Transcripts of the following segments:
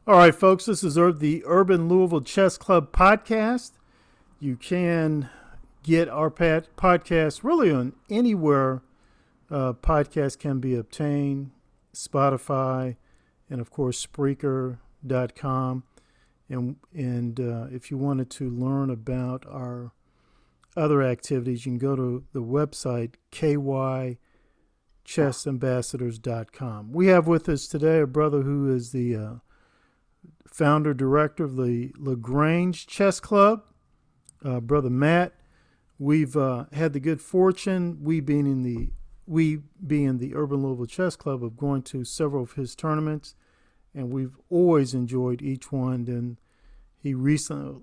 All right, folks, this is the Urban Louisville Chess Club podcast. You can get our podcast really on anywhere podcasts can be obtained, Spotify, and of course Spreaker.com. And if you wanted to learn about our other activities, you can go to the website kychessambassadors.com. We have with us today a brother who is the founder director of the Grange Chess Club, Brother Matt. We've had the good fortune, we being the Urban Louisville Chess Club, of going to several of his tournaments, and we've always enjoyed each one. And he recently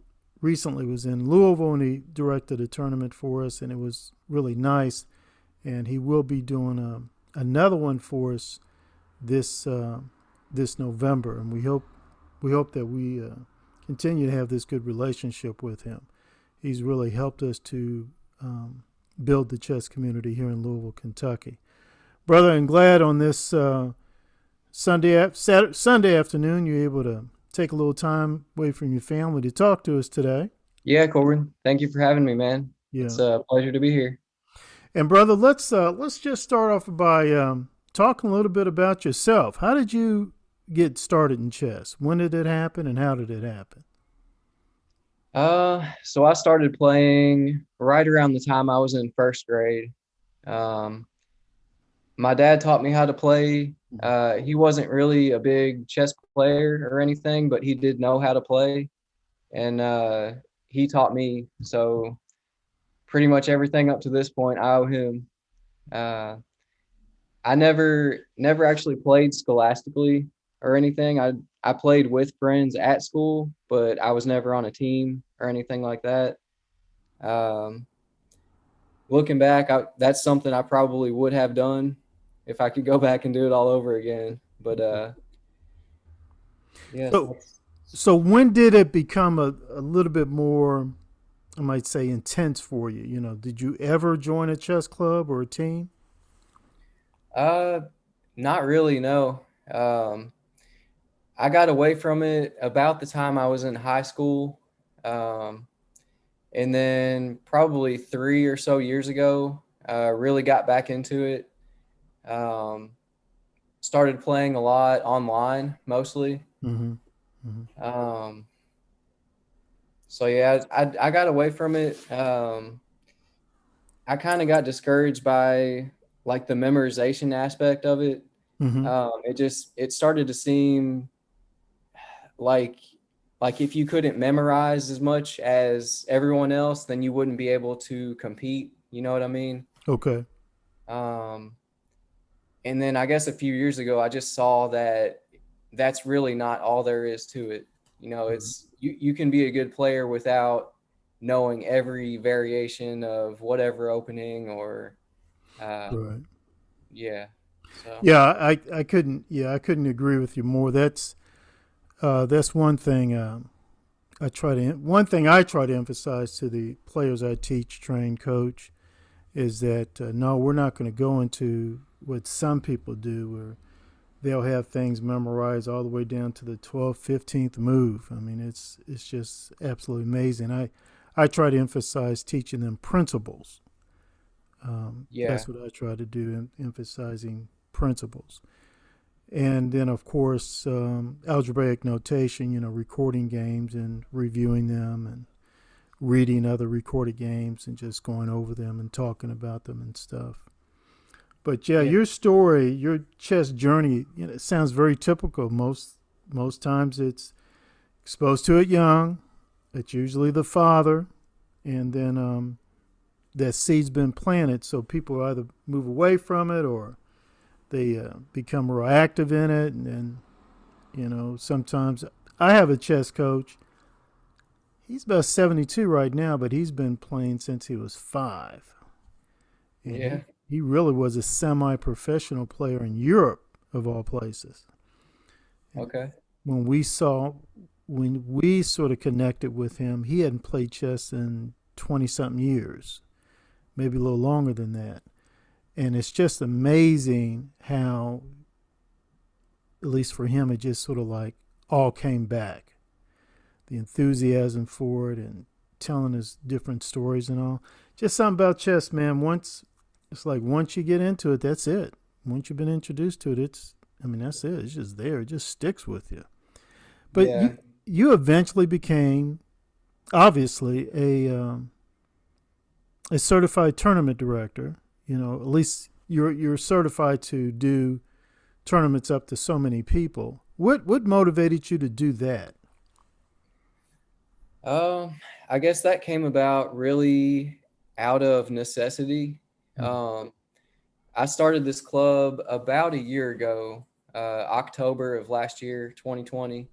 was in Louisville, and he directed a tournament for us, and it was really nice. And he will be doing another one for us this November, and we hope that we continue to have this good relationship with him. He's really helped us to build the chess community here in Louisville, Kentucky. Brother, I'm glad on this Sunday afternoon you're able to take a little time away from your family to talk to us today. Yeah, Corbin. Thank you for having me, man. Yeah. It's a pleasure to be here. And brother, let's just start off by talking a little bit about yourself. How did you get started in chess? When did it happen, and how did it happen? So I started playing right around the time I was in first grade. Um, my dad taught me how to play. He wasn't really a big chess player or anything, but he did know how to play, and he taught me. So pretty much everything up to this point, I owe him. Uh, I never actually played scholastically or anything. I played with friends at school, but I was never on a team or anything like that. Um, Looking back, that's something I probably would have done if I could go back and do it all over again. But yeah. So when did it become a little bit more, I might say, intense for you? You know, did you ever join a chess club or a team? Uh, Not really, no. Um, I got away from it about the time I was in high school. Um, and then probably 3 or so years ago, really got back into it. Um, Started playing a lot online, mostly. Mm-hmm. Mm-hmm. Um, so yeah, I got away from it. I kind of got discouraged by like the memorization aspect of it. Mm-hmm. It started to seem like if you couldn't memorize as much as everyone else, then you wouldn't be able to compete. You know what I mean? Okay. Um, and then I guess a few years ago, I just saw that that's really not all there is to it. You know, Right. it's you can be a good player without knowing every variation of whatever opening or Right. yeah. So Yeah, I couldn't. Yeah, I couldn't agree with you more. That's one thing. One thing I try to emphasize to the players I teach, train, coach, is that no, we're not going to go into what some people do, where they'll have things memorized all the way down to the 12th, 15th move. I mean, it's just absolutely amazing. I try to emphasize teaching them principles. yeah. That's what I try to do, emphasizing principles. And then, of course, algebraic notation, you know, recording games and reviewing them, and reading other recorded games and just going over them and talking about them and stuff. But yeah, Yeah. your story, your chess journey, you know, it sounds very typical. Most times it's exposed to it young. It's usually the father, and then that seed's been planted. So people either move away from it, or they become more active in it. And then, you know, sometimes I have a chess coach. He's about 72 right now, but he's been playing since he was 5. And Yeah. he really was a semi-professional player in Europe, of all places. And Okay. when when we sort of connected with him, he hadn't played chess in 20 something years, maybe a little longer than that. And it's just amazing how, at least for him, it just sort of like all came back. The enthusiasm for it and telling us different stories and all. Just something about chess, man. Once you get into it, that's it. Once you've been introduced to it, that's it. It's just there. It just sticks with you. But Yeah. you eventually became, obviously, a certified tournament director. At least you're certified to do tournaments up to so many people. What motivated you to do that? I guess that came about really out of necessity. Mm. I started this club about a year ago, October of last year, 2020.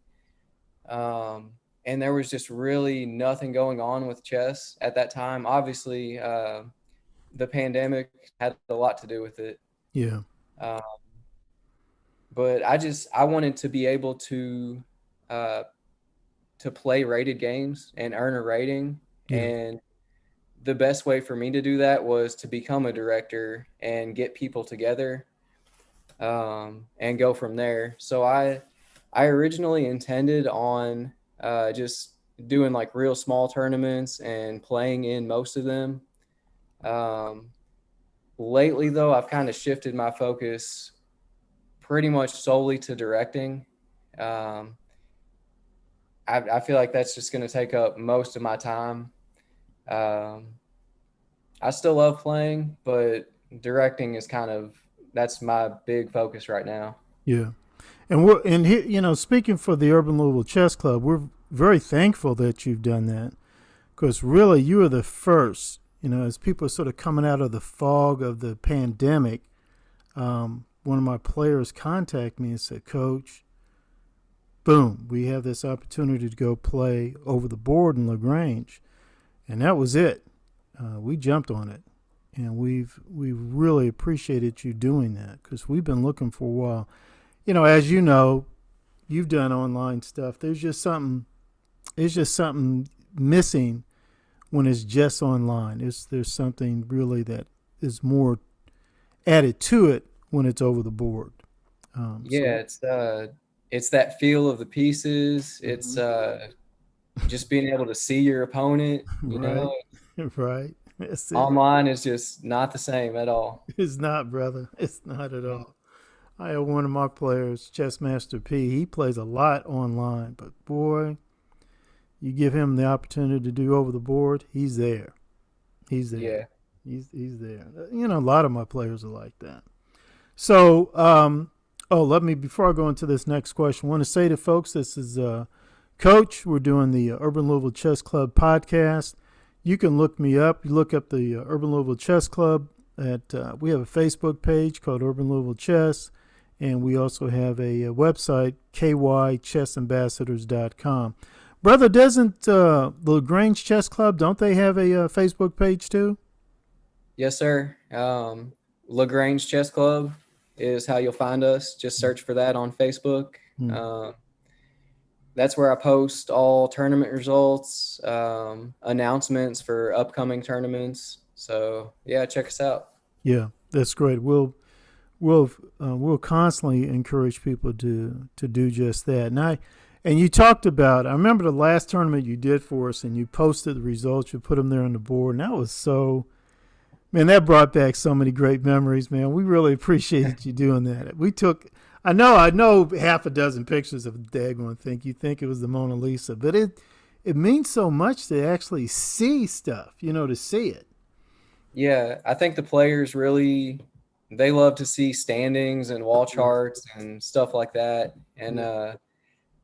And there was just really nothing going on with chess at that time. Obviously, the pandemic had a lot to do with it. Yeah. Um, but I wanted to be able uh, to play rated games and earn a rating. Yeah. And the best way for me to do that was to become a director and get people together, and go from there. So I originally intended on just doing like real small tournaments and playing in most of them. Um, Lately, though, I've kind of shifted my focus pretty much solely to directing. Um, I feel like that's just going to take up most of my time. Um, I still love playing, but directing is that's my big focus right now. Yeah. And here, speaking for the Urban Louisville Chess Club, we're very thankful that you've done that, because really you are the first. As people are sort of coming out of the fog of the pandemic, one of my players contacted me and said, "Coach, boom, we have this opportunity to go play over the board in Grange," and that was it. We jumped on it, and we've really appreciated you doing that, because we've been looking for a while. As you know, you've done online stuff. There's just something missing when it's just online. There's something really that is more added to it when it's over the board. Yeah, it's that feel of the pieces. It's just being able to see your opponent. Right, right. That's it. Online is just not the same at all. It's not, brother. It's not at all. I have one of my players, Chessmaster P. He plays a lot online, but boy, you give him the opportunity to do over the board, he's there. He's there. Yeah. He's there. A lot of my players are like that. So, let me, before I go into this next question, I want to say to folks, this is Coach. We're doing the Urban Louisville Chess Club podcast. You can look me up. You look up the Urban Louisville Chess Club. We have a Facebook page called Urban Louisville Chess, and we also have a website, kychessambassadors.com. Brother, doesn't the Grange Chess Club, don't they have a Facebook page too? Yes, sir. LaGrange Chess Club is how you'll find us. Just search for that on Facebook. That's where I post all tournament results, announcements for upcoming tournaments. So yeah, check us out. Yeah, that's great. We'll constantly encourage people to do just that. And you talked about, I remember the last tournament you did for us, and you posted the results. You put them there on the board, and that was man, that brought back so many great memories, man. We really appreciated you doing that. I know half a dozen pictures of the daggone thing. You think it was the Mona Lisa, but it means so much to actually see stuff, to see it. Yeah, I think the players really, they love to see standings and wall charts and stuff like that. And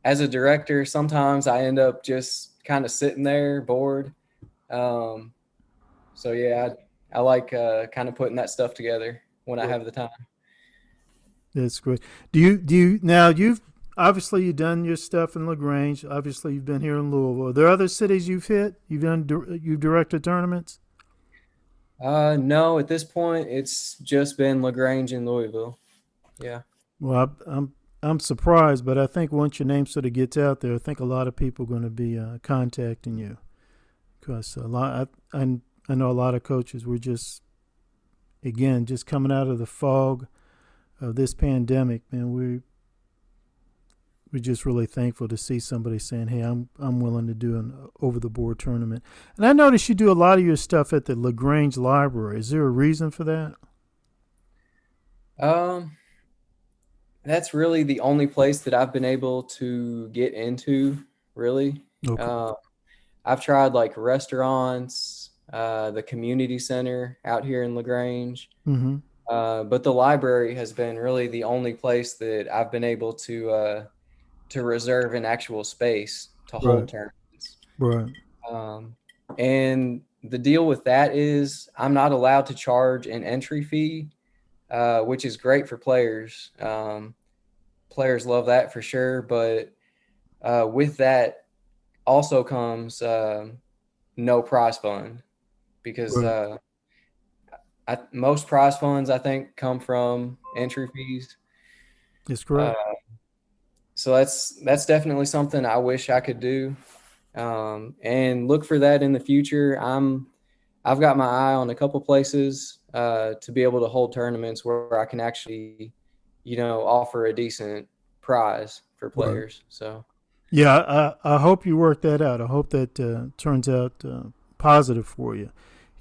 as a director, sometimes I end up just kind of sitting there bored. So yeah, I like kind of putting that stuff together when I have the time. That's great. Do you now? You've done your stuff in Grange. Obviously, you've been here in Louisville. Are there other cities you've hit? You've directed tournaments? No, at this point, it's just been LaGrange and Louisville. Yeah. Well, I'm surprised, but I think once your name sort of gets out there, I think a lot of people are going to be contacting you, because I know a lot of coaches were just coming out of the fog of this pandemic, man. we're just really thankful to see somebody saying, "Hey, I'm willing to do an over the board tournament." And I noticed you do a lot of your stuff at the Grange Library. Is there a reason for that? Um, that's really the only place that I've been able to get into, really. Okay. Um, I've tried like restaurants, the community center out here in LaGrange, Mm-hmm. but the library has been really the only place that I've been able to reserve an actual space to hold Right. tournaments. Right. Um, and the deal with that is I'm not allowed to charge an entry fee, which is great for players. Players love that for sure, but with that also comes no prize fund because Right. most prize funds I think come from entry fees. That's Uh, correct. so that's definitely something I wish I could do, and look for that in the future. I've got my eye on a couple places to be able to hold tournaments where I can actually, offer a decent prize for Right. players. So Yeah, I hope you work that out. I hope that turns out positive for you.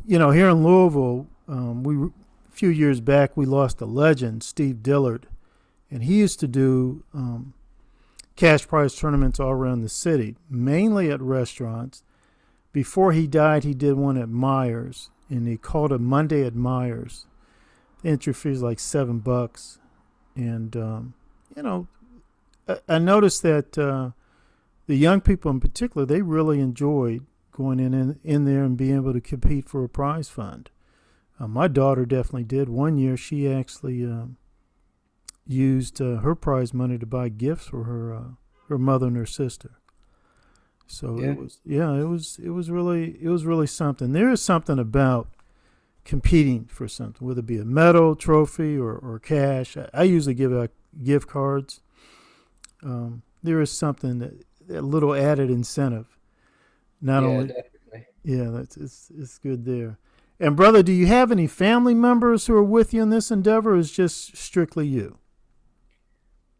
Here in Louisville, a few years back we lost a legend, Steve Dillard, and he used to do cash prize tournaments all around the city, mainly at restaurants. Before he died, he did one at Myers, and he called it Monday at Myers. The entry fee is like $7, and you know, I noticed that the young people in particular, they really enjoyed going in there and being able to compete for a prize fund. My daughter definitely did. One year, she actually used her prize money to buy gifts for her mother and her sister. So yeah, it was really something. There is something about competing for something, whether it be a medal, trophy, or cash. I usually give out gift cards. There is something that little added incentive. Not yeah, only, definitely. yeah, it's good there. And brother, do you have any family members who are with you in this endeavor, or is just strictly you?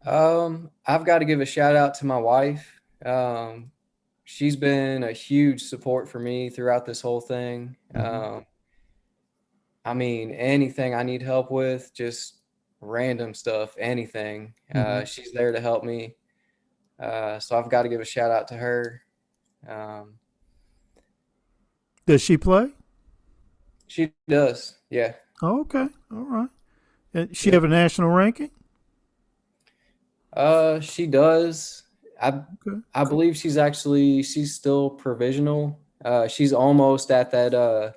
I've got to give a shout out to my wife. She's been a huge support for me throughout this whole thing. Mm-hmm. I mean, anything I need help with, just random stuff, anything. Mm-hmm. She's there to help me. So I've got to give a shout out to her. Um, Does she play? she does. Yeah. Oh, okay, all right. And she Yeah. have a national ranking? She does. I Okay, I believe she's still provisional. She's almost at that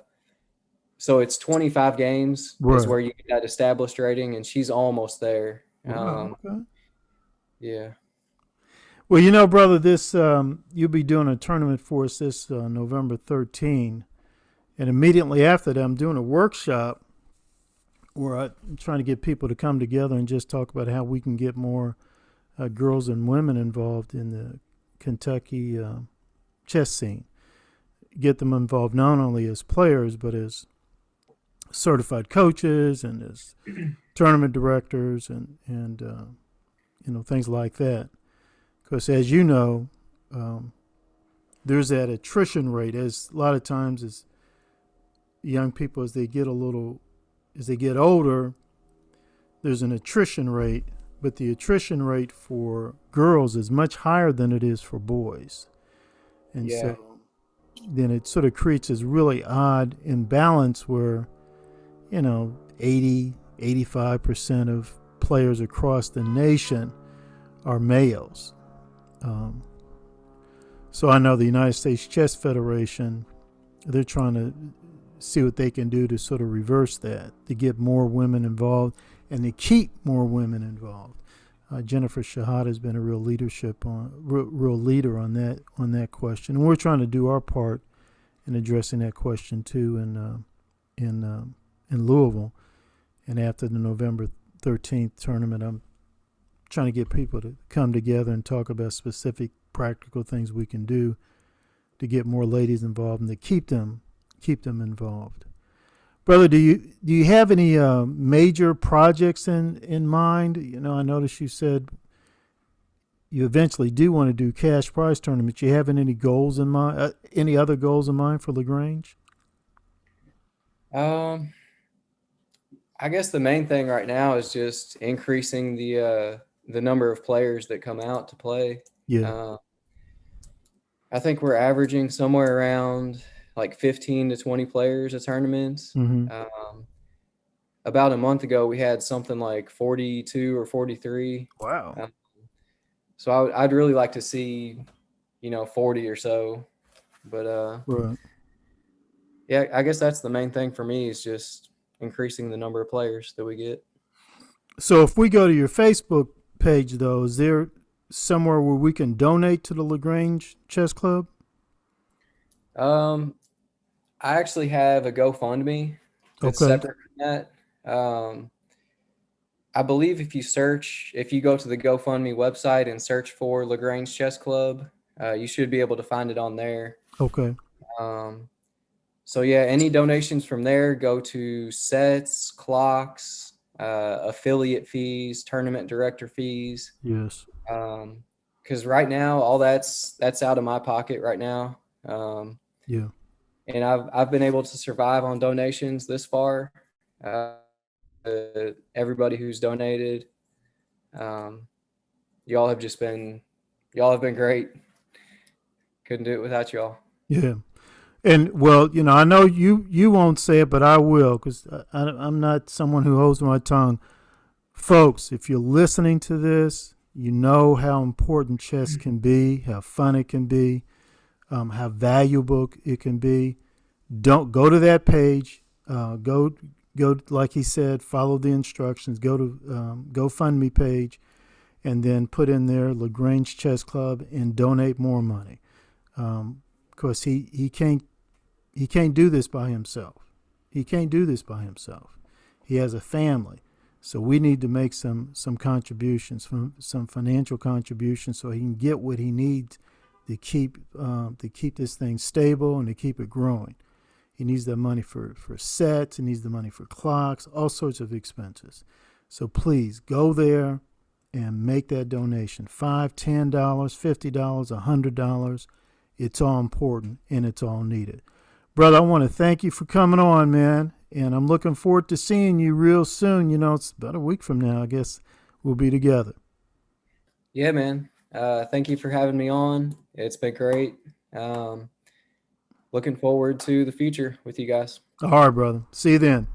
so it's 25 games is right. where you get that established rating, and she's almost there. Wow. Okay. Yeah. Well, brother, this you'll be doing a tournament for us this November 13, and immediately after that, I'm doing a workshop where I'm trying to get people to come together and just talk about how we can get more girls and women involved in the Kentucky chess scene. Get them involved not only as players but as certified coaches and as tournament directors and things like that. Because as you know, there's that attrition rate. As a lot of times, as young people as they get older, there's an attrition rate, but the attrition rate for girls is much higher than it is for boys. And Yeah. so then it sort of creates this really odd imbalance where, 85% of players across the nation are males. Um, so I know the United States Chess Federation, they're trying to see what they can do to sort of reverse that, to get more women involved and to keep more women involved. Jennifer Shahada has been a real real leader on that question, and we're trying to do our part in addressing that question too in Louisville. And after the November 13th tournament, I'm trying to get people to come together and talk about specific practical things we can do to get more ladies involved and to keep them involved. Brother, do you have any major projects in mind? I noticed you said you eventually do want to do cash prize tournaments, you having any goals in mind? Any other goals in mind for Lagrange? Um, I guess the main thing right now is just increasing the number of players that come out to play. Yeah. Uh, I think we're averaging somewhere around like 15 to 20 players at tournaments. Mm-hmm. About a month ago, we had something like 42 or 43. Wow. Uh, so I'd really like to see, 40 or so. But Right. yeah, I guess that's the main thing for me is just increasing the number of players that we get. So if we go to your Facebook page, though, is there somewhere where we can donate to the Lagrange Chess Club? Um, I actually have a GoFundMe that's Okay. separate from that. I believe if you go to the GoFundMe website and search for Lagrange Chess Club, you should be able to find it on there. Okay. Um, so yeah, any donations from there go to sets, clocks, affiliate fees, tournament director fees. Yes. Because right now, all that's out of my pocket right now. Yeah. And I've been able to survive on donations this far. Everybody who's donated, um, y'all have just been y'all have been great. Couldn't do it without y'all. Yeah. And well, I know you won't say it, but I will, because I'm not someone who holds my tongue. Folks, if you're listening to this, you know how important chess can be, how fun it can be, how valuable it can be. Don't go to that page. Go like he said. Follow the instructions. Go to GoFundMe page, and then put in there Lagrange Chess Club and donate more money. Because he can't do this by himself. He can't do this by himself. He has a family. So we need to make some contributions, some financial contributions, so he can get what he needs to keep this thing stable and to keep it growing. He needs that money for sets. He needs the money for clocks, all sorts of expenses. So please go there and make that donation. $5, $10, $50, $100. It's all important and it's all needed. Brother, I want to thank you for coming on, man. And I'm looking forward to seeing you real soon. It's about a week from now, I guess we'll be together. Yeah, man. Thank you for having me on. It's been great. Looking forward to the future with you guys. All right, brother. See you then.